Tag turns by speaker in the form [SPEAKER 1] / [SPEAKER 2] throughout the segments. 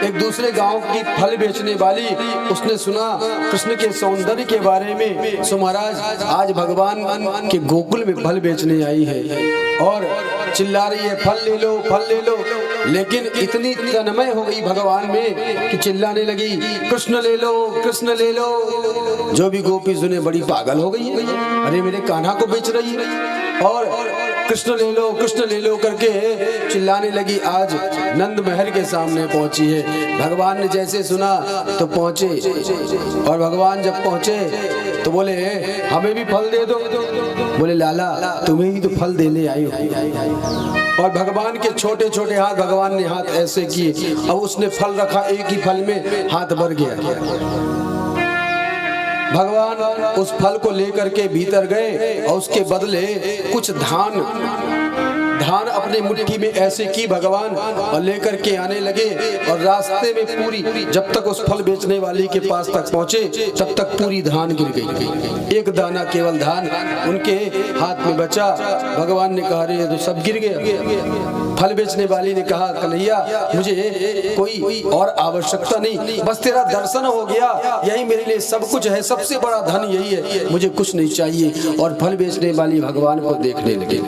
[SPEAKER 1] एक दूसरे गांव की फल बेचने वाली, उसने सुना कृष्ण के सौंदर्य के बारे में। सो महाराज आज भगवान के गोकुल में फल बेचने आई है और चिल्ला रही है फल ले लो, फल ले लो। लेकिन इतनी तन्मय हो गई भगवान में कि चिल्लाने लगी कृष्ण ले लो, कृष्ण ले लो। जो भी गोपी सुने बड़ी पागल हो गई है, अरे मेरे कान्हा को बेच रही है और कृष्ण ले लो, कृष्ण ले लो करके चिल्लाने लगी। आज नंद महल के सामने पहुंची है। भगवान ने जैसे सुना तो पहुंचे और भगवान जब पहुंचे तो बोले हमें भी फल दे दो। बोले लाला तुम्हें ही तो फल देने आई हो। और भगवान के छोटे छोटे हाथ, भगवान ने हाथ ऐसे किए, अब उसने फल रखा, एक ही फल में हाथ भर गया। भगवान उस फल को लेकर के भीतर गए और उसके बदले कुछ धान अपने मुट्ठी में ऐसे की भगवान और लेकर के आने लगे। और रास्ते में पूरी, जब तक उस फल बेचने वाली के पास तक पहुंचे तब तक पूरी धान गिर गई। एक दाना केवल धान उनके हाथ में बचा। भगवान ने कहा रे तो सब गिर गया। फल बेचने वाली ने कहा कन्हैया मुझे कोई और आवश्यकता नहीं, बस तेरा दर्शन हो गया यही मेरे लिए सब कुछ है, सबसे बड़ा धन यही है, मुझे कुछ नहीं चाहिए। और फल बेचने वाली भगवान को देखने लगी,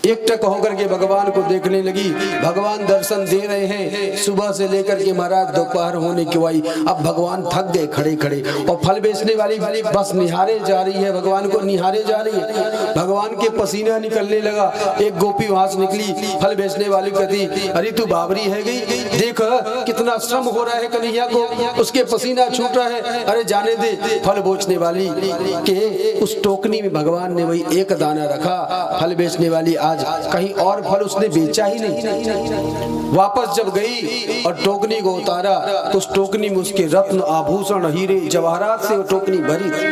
[SPEAKER 1] एकटक होकर के भगवान को देखने लगी। भगवान दर्शन दे रहे हैं सुबह से लेकर के महाराज दोपहर होने की आई। अब भगवान थक गए खड़े खड़े और फल बेचने वाली बस निहारे जा रही है, भगवान को निहारे जा रही है। भगवान के पसीना निकलने लगा। एक गोपी वहां से निकली, फल बेचने वाली कहती अरे तू बाबरी है गई, देख कितना श्रम हो रहा है कन्हैया को, उसके पसीना छूट रहा है, अरे जाने दे। फल बेचने वाली के उस टोकनी में भगवान ने वही एक दाना रखा। फल बेचने वाली कहीं और फल उसने बेचा ही नहीं। वापस जब गई और टोकनी को उतारा तो उस टोकनी में उसके रत्न आभूषण हीरे जवाहरात से वो टोकनी भरी थी।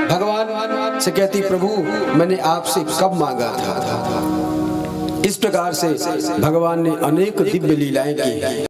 [SPEAKER 1] भगवान से कहती प्रभु मैंने आपसे कब मांगा था। इस प्रकार से भगवान ने अनेक दिव्य लीलाएं की।